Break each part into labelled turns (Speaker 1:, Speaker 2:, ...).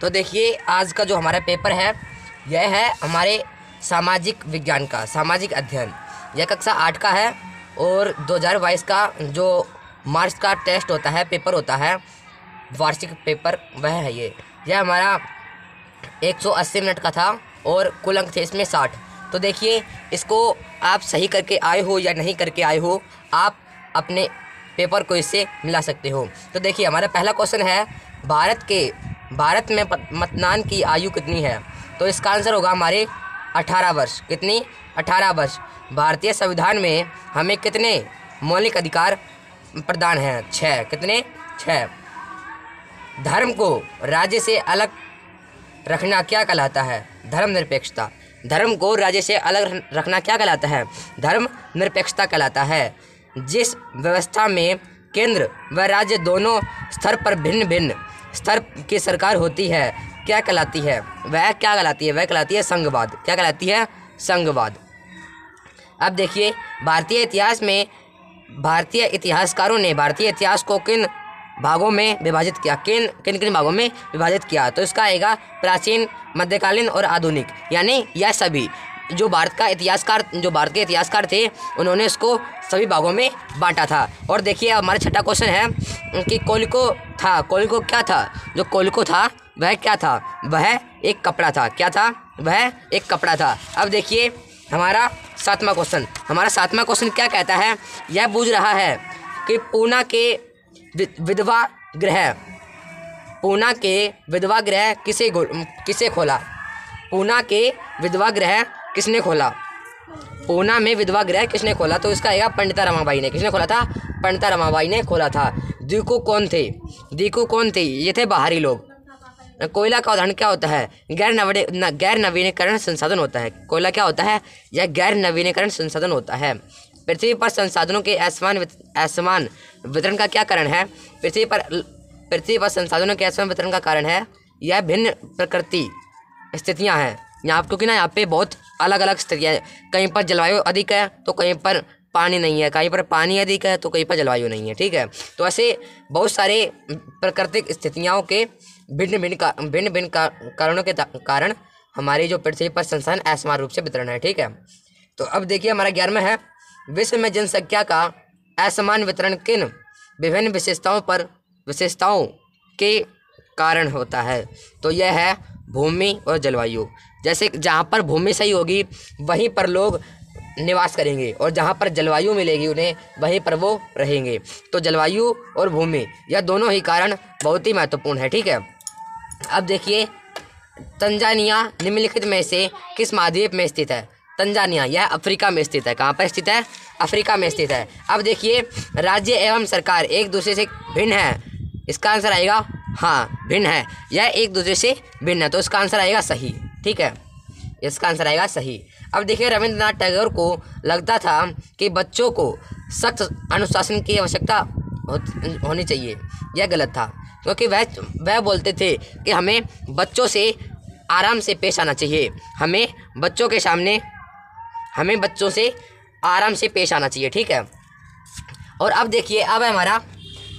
Speaker 1: तो देखिए आज का जो हमारा पेपर है यह है हमारे सामाजिक विज्ञान का सामाजिक अध्ययन। यह कक्षा 8 का है और 2022 का जो मार्च का टेस्ट होता है, पेपर होता है, वार्षिक पेपर, वह है ये। यह हमारा 180 मिनट का था और कुल अंक थे इसमें 60। तो देखिए इसको आप सही करके आए हो या नहीं करके आए हो, आप अपने पेपर को इससे मिला सकते हो। तो देखिए हमारा पहला क्वेश्चन है भारत में मतदान की आयु कितनी है? तो इसका आंसर होगा हमारे 18 वर्ष। कितनी? 18 वर्ष। भारतीय संविधान में हमें कितने मौलिक अधिकार प्रदान हैं? 6। कितने? 6। धर्म को राज्य से अलग रखना क्या कहलाता है? धर्मनिरपेक्षता। धर्म को राज्य से अलग रखना क्या कहलाता है? धर्मनिरपेक्षता कहलाता है। जिस व्यवस्था में केंद्र व राज्य दोनों स्तर पर भिन्न भिन्न स्तर की सरकार होती है क्या कहलाती है? वह क्या कहलाती है? वह कहलाती है संघवाद। क्या कहलाती है? संघवाद। अब देखिए भारतीय इतिहासकारों ने भारतीय इतिहास को किन भागों में विभाजित किया? किन भागों में विभाजित किया? तो इसका आएगा प्राचीन, मध्यकालीन और आधुनिक, यानी यह सभी। जो भारत के इतिहासकार थे उन्होंने इसको सभी भागों में बांटा था। और देखिए हमारा छठा क्वेश्चन है कि कोलिको क्या था? जो कोलिको था वह क्या था? वह एक कपड़ा था। क्या था? वह एक कपड़ा था। अब देखिए हमारा सातवां क्वेश्चन क्या कहता है? यह पूछ रहा है कि पूना के विधवा गृह किसे खोला? पूना के विधवा गृह किसने खोला? पूना में विधवा गृह किसने खोला? तो इसका आएगा पंडिता रमाबाई ने। किसने खोला था? पंडिता रमाबाई ने खोला था। दीकू कौन थे? ये थे बाहरी लोग। कोयला का उदाहरण क्या होता है? गैर नवीनीकरण संसाधन होता है। कोयला क्या होता है? यह गैर नवीनीकरण संसाधन होता है। पृथ्वी पर संसाधनों के असमान वितरण का क्या कारण है? पृथ्वी पर संसाधनों के असमान वितरण का कारण है यह भिन्न प्रकृति स्थितियां हैं यहाँ, क्योंकि यहाँ पे बहुत अलग अलग स्थितियाँ हैं। कहीं पर जलवायु अधिक है तो कहीं पर पानी नहीं है, कहीं पर पानी अधिक है तो कहीं पर जलवायु नहीं है। ठीक है, तो ऐसे बहुत सारे प्राकृतिक स्थितियों के भिन्न भिन्न कारणों के कारण हमारी जो पृथ्वी पर संसाधन असमान रूप से वितरण है। ठीक है, तो अब देखिए हमारा 11वां है विश्व में जनसंख्या का असमान वितरण किन विभिन्न विशेषताओं के कारण होता है? तो यह है भूमि और जलवायु। जैसे जहाँ पर भूमि सही होगी वहीं पर लोग निवास करेंगे और जहाँ पर जलवायु मिलेगी उन्हें वहीं पर वो रहेंगे। तो जलवायु और भूमि यह दोनों ही कारण बहुत ही महत्वपूर्ण है। ठीक है, अब देखिए तंजानिया निम्नलिखित में से किस महाद्वीप में स्थित है? तंजानिया यह अफ्रीका में स्थित है। कहाँ पर स्थित है? अफ्रीका में स्थित है। अब देखिए राज्य एवं सरकार एक दूसरे से भिन्न है। इसका आंसर आएगा हाँ, भिन्न है। यह एक दूसरे से भिन्न है, तो इसका आंसर आएगा सही। ठीक है, इसका आंसर आएगा सही। अब देखिए रविंद्रनाथ टैगोर को लगता था कि बच्चों को सख्त अनुशासन की आवश्यकता होनी चाहिए। यह गलत था, क्योंकि वह बोलते थे कि हमें बच्चों से आराम से पेश आना चाहिए। हमें बच्चों से आराम से पेश आना चाहिए। ठीक है, और अब देखिए अब हमारा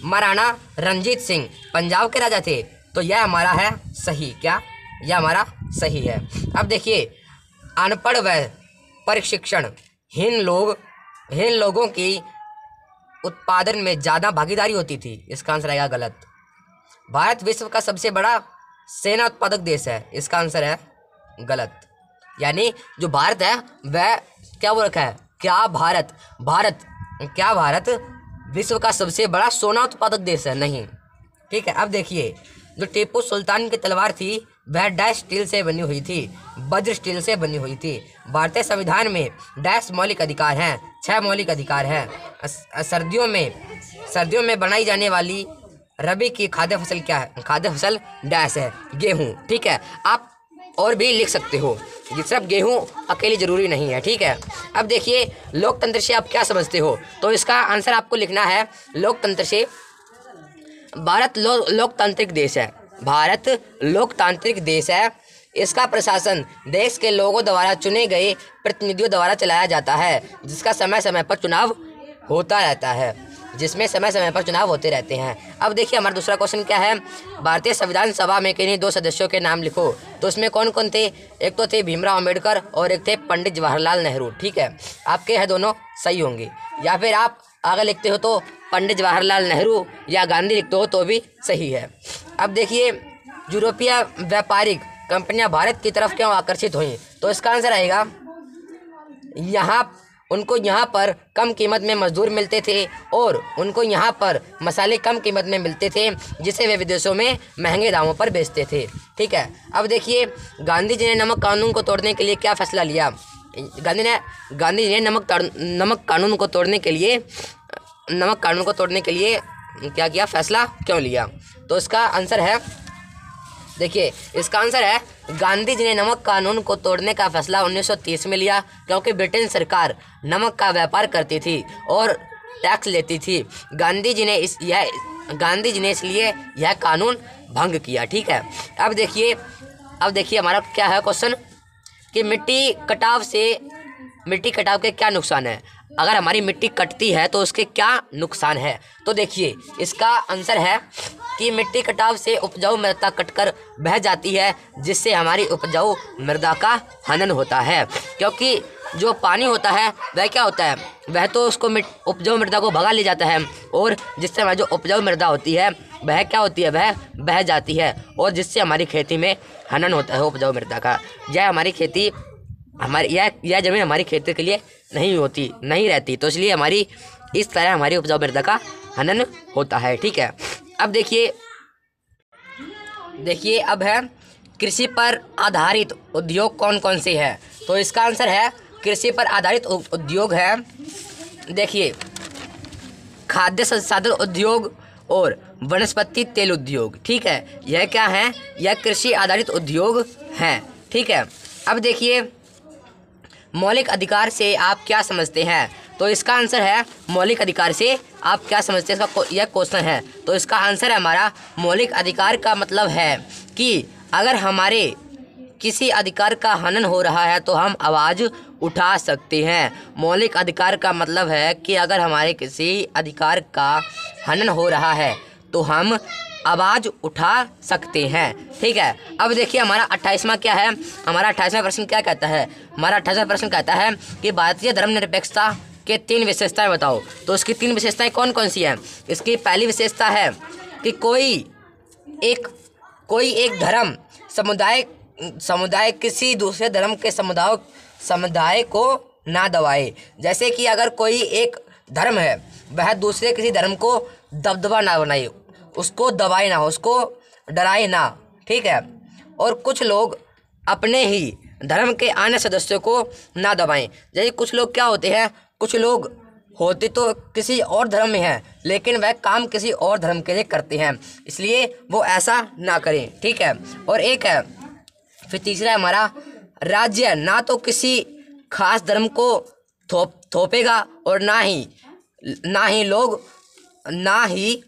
Speaker 1: महाराणा रंजीत सिंह पंजाब के राजा थे, तो यह हमारा है सही। क्या? यह हमारा सही है। अब देखिए अनपढ़ व प्रशिक्षणहीन लोगों की उत्पादन में ज़्यादा भागीदारी होती थी। इसका आंसर आएगा गलत। भारत विश्व का सबसे बड़ा सेना उत्पादक देश है। इसका आंसर है गलत। यानी जो भारत है वह क्या बोल रखा है? क्या भारत विश्व का सबसे बड़ा सोना उत्पादक देश है? नहीं। ठीक है, अब देखिए जो टीपू सुल्तान की तलवार थी वह डैश स्टील से बनी हुई थी, वज्र स्टील से बनी हुई थी। भारतीय संविधान में डैश मौलिक अधिकार हैं? 6 मौलिक अधिकार हैं। सर्दियों में बनाई जाने वाली रबी की खाद्य फसल क्या है? खाद्य फसल डैश है, गेहूँ। ठीक है, आप और भी लिख सकते हो, ये सिर्फ गेहूँ अकेली जरूरी नहीं है। ठीक है, अब देखिए लोकतंत्र से आप क्या समझते हो? तो इसका आंसर आपको लिखना है लोकतंत्र से भारत लोकतांत्रिक देश है। भारत लोकतांत्रिक देश है। इसका प्रशासन देश के लोगों द्वारा चुने गए प्रतिनिधियों द्वारा चलाया जाता है, जिसका समय समय पर चुनाव होता रहता है। जिसमें समय समय पर चुनाव होते रहते हैं। अब देखिए हमारा दूसरा क्वेश्चन क्या है, भारतीय संविधान सभा में किन्हीं 2 सदस्यों के नाम लिखो। तो उसमें कौन कौन थे, एक तो थे भीमराव अम्बेडकर और एक थे पंडित जवाहरलाल नेहरू। ठीक है, आपके हैं दोनों सही होंगे, या फिर आप आगे लिखते हो तो पंडित जवाहरलाल नेहरू या गांधी लिखते हो तो भी सही है। अब देखिए यूरोपीय व्यापारिक कंपनियां भारत की तरफ क्यों आकर्षित हुई। तो इसका आंसर आएगा, उनको यहाँ पर कम कीमत में मजदूर मिलते थे और उनको यहाँ पर मसाले कम कीमत में मिलते थे, जिसे वे विदेशों में महंगे दामों पर बेचते थे। ठीक है, अब देखिए गांधी जी ने नमक कानून को तोड़ने के लिए क्या फैसला लिया। गांधी जी ने नमक कानून को तोड़ने के लिए क्या किया, फैसला क्यों लिया। तो इसका आंसर है, देखिए इसका आंसर है गांधी जी ने नमक कानून को तोड़ने का फैसला 1930 में लिया, क्योंकि ब्रिटेन सरकार नमक का व्यापार करती थी और टैक्स लेती थी। गांधी जी ने इसलिए यह कानून भंग किया। ठीक है, अब देखिए हमारा क्या है क्वेश्चन कि मिट्टी कटाव के क्या नुकसान है। अगर हमारी मिट्टी कटती है तो उसके क्या नुकसान है। तो देखिए इसका आंसर है कि मिट्टी कटाव से उपजाऊ मृदा कटकर बह जाती है, जिससे हमारी उपजाऊ मृदा का हनन होता है। क्योंकि जो पानी होता है वह क्या होता है, वह तो उसको उपजाऊ मृदा को भगा ले जाता है, और जिससे हमारी जो उपजाऊ मृदा होती है वह क्या होती है, वह बह जाती है, और जिससे हमारी खेती में हनन होता है उपजाऊ मृदा का। यह जमीन हमारी खेती के लिए नहीं रहती, तो इसलिए इस तरह हमारी उपजाऊ मृदा का हनन होता है। ठीक है, अब देखिए अब है कृषि पर आधारित उद्योग कौन कौन से हैं। तो इसका आंसर है कृषि पर आधारित उद्योग है, देखिए खाद्य संसाधन उद्योग और वनस्पति तेल उद्योग। ठीक है, यह क्या है, यह कृषि आधारित उद्योग हैं। ठीक है, अब देखिए मौलिक अधिकार से आप क्या समझते हैं। तो इसका आंसर है मौलिक अधिकार से आप क्या समझते हैं, इसका यह क्वेश्चन है। तो इसका आंसर है हमारा मौलिक अधिकार का मतलब है कि अगर हमारे किसी अधिकार का हनन हो रहा है तो हम आवाज़ उठा सकते हैं। मौलिक अधिकार का मतलब है कि अगर हमारे किसी अधिकार का हनन हो रहा है तो हम आवाज़ उठा सकते हैं। ठीक है, अब देखिए हमारा 28वां क्या है, हमारा 28वां प्रश्न क्या कहता है। हमारा 28वां प्रश्न कहता है कि भारतीय धर्मनिरपेक्षता के 3 विशेषताएं बताओ। तो उसकी 3 विशेषताएं कौन कौन सी हैं। इसकी पहली विशेषता है कि कोई एक धर्म समुदाय किसी दूसरे धर्म के समुदाय को ना दबाए। जैसे कि अगर कोई एक धर्म है वह दूसरे किसी धर्म को दबदबा ना बनाए, उसको दबाए ना, उसको डराए ना। ठीक है, और कुछ लोग अपने ही धर्म के अन्य सदस्यों को ना दबाएं। जैसे कुछ लोग क्या होते हैं, कुछ लोग होते तो किसी और धर्म में हैं लेकिन वह काम किसी और धर्म के लिए करते हैं, इसलिए वो ऐसा ना करें। ठीक है, और एक है फिर तीसरा है हमारा राज्य ना तो किसी खास धर्म को थोपेगा और ना ही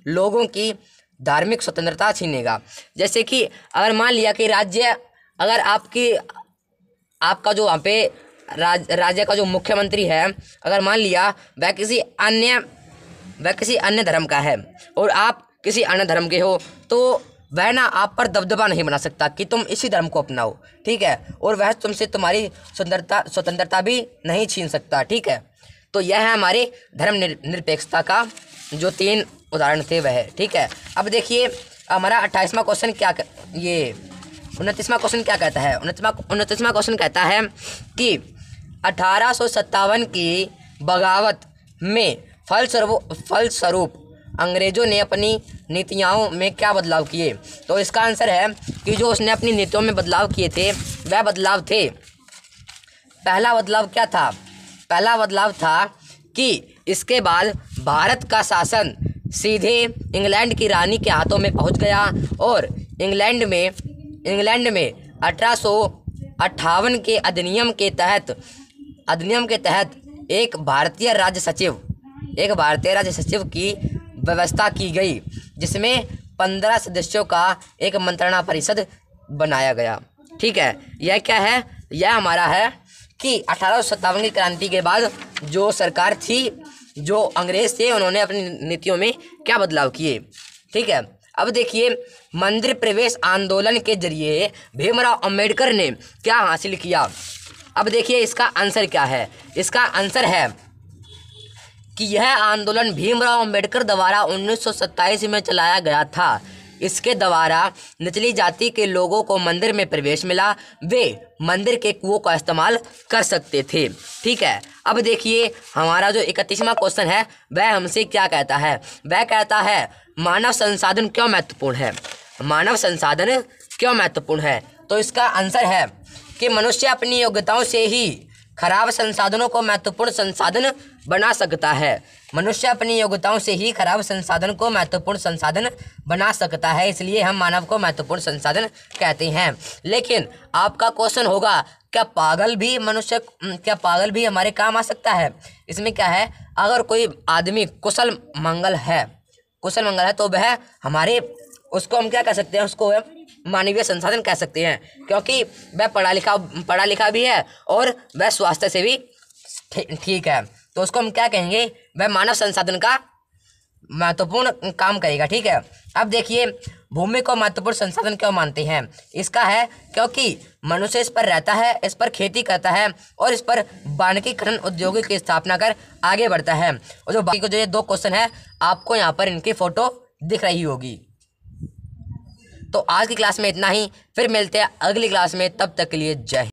Speaker 1: लोगों की धार्मिक स्वतंत्रता छीनेगा। जैसे कि अगर मान लिया कि राज्य, अगर आपका जो वहाँ पे राज्य का जो मुख्यमंत्री है, अगर मान लिया वह किसी अन्य धर्म का है और आप किसी अन्य धर्म के हो, तो वह ना आप पर दबदबा नहीं बना सकता कि तुम इसी धर्म को अपनाओ। ठीक है, और वह तुमसे तुम्हारी स्वतंत्रता भी नहीं छीन सकता। ठीक है, तो यह है हमारे धर्म निरपेक्षता का जो 3 उदाहरण थे वह। ठीक है, अब देखिए हमारा 28वां क्वेश्चन 29वां क्वेश्चन क्या कहता है। 29वां क्वेश्चन कहता है कि 1857 की बगावत में फलस्वरूप अंग्रेज़ों ने अपनी नीतियों में क्या बदलाव किए। तो इसका आंसर है कि जो उसने अपनी नीतियों में बदलाव किए थे वह बदलाव थे, पहला बदलाव क्या था, पहला बदलाव था कि इसके बाद भारत का शासन सीधे इंग्लैंड की रानी के हाथों में पहुंच गया और इंग्लैंड में 1858 के अधिनियम के तहत एक भारतीय राज्य सचिव की व्यवस्था की गई, जिसमें 15 सदस्यों का एक मंत्रणा परिषद बनाया गया। ठीक है, यह क्या है, यह हमारा है कि 1857 की क्रांति के बाद जो सरकार थी जो अंग्रेज थे उन्होंने अपनी नीतियों में क्या बदलाव किए। ठीक है, अब देखिए मंदिर प्रवेश आंदोलन के जरिए भीमराव अंबेडकर ने क्या हासिल किया। अब देखिए इसका आंसर क्या है। इसका आंसर है कि यह आंदोलन भीमराव अंबेडकर द्वारा 1927 में चलाया गया था। इसके द्वारा निचली जाति के लोगों को मंदिर में प्रवेश मिला, वे मंदिर के कुओं का इस्तेमाल कर सकते थे। ठीक है, अब देखिए हमारा जो 31वां क्वेश्चन है वह हमसे क्या कहता है। वह कहता है मानव संसाधन क्यों महत्वपूर्ण है। मानव संसाधन क्यों महत्वपूर्ण है, तो इसका आंसर है कि मनुष्य अपनी योग्यताओं से ही खराब संसाधनों को महत्वपूर्ण संसाधन बना सकता है। मनुष्य अपनी योग्यताओं से ही खराब संसाधन को महत्वपूर्ण संसाधन बना सकता है, इसलिए हम मानव को महत्वपूर्ण संसाधन कहते हैं। लेकिन आपका क्वेश्चन होगा क्या पागल भी हमारे काम आ सकता है। इसमें क्या है, अगर कोई आदमी कुशल मंगल है तो वह हमारे, उसको हम क्या कह सकते हैं, उसको मानवीय संसाधन कह सकते हैं, क्योंकि वह पढ़ा लिखा भी है और वह स्वास्थ्य से भी ठीक है, तो उसको हम क्या कहेंगे, वह मानव संसाधन का महत्वपूर्ण काम करेगा। ठीक है, अब देखिए भूमि को महत्वपूर्ण संसाधन क्यों मानते हैं। इसका है क्योंकि मनुष्य इस पर रहता है, इस पर खेती करता है और इस पर वानिकी खनन उद्योगों की स्थापना कर आगे बढ़ता है। और जो बाकी को जो ये 2 क्वेश्चन है आपको यहाँ पर इनकी फोटो दिख रही होगी। तो आज की क्लास में इतना ही, फिर मिलते हैं अगली क्लास में, तब तक के लिए जय हिंद।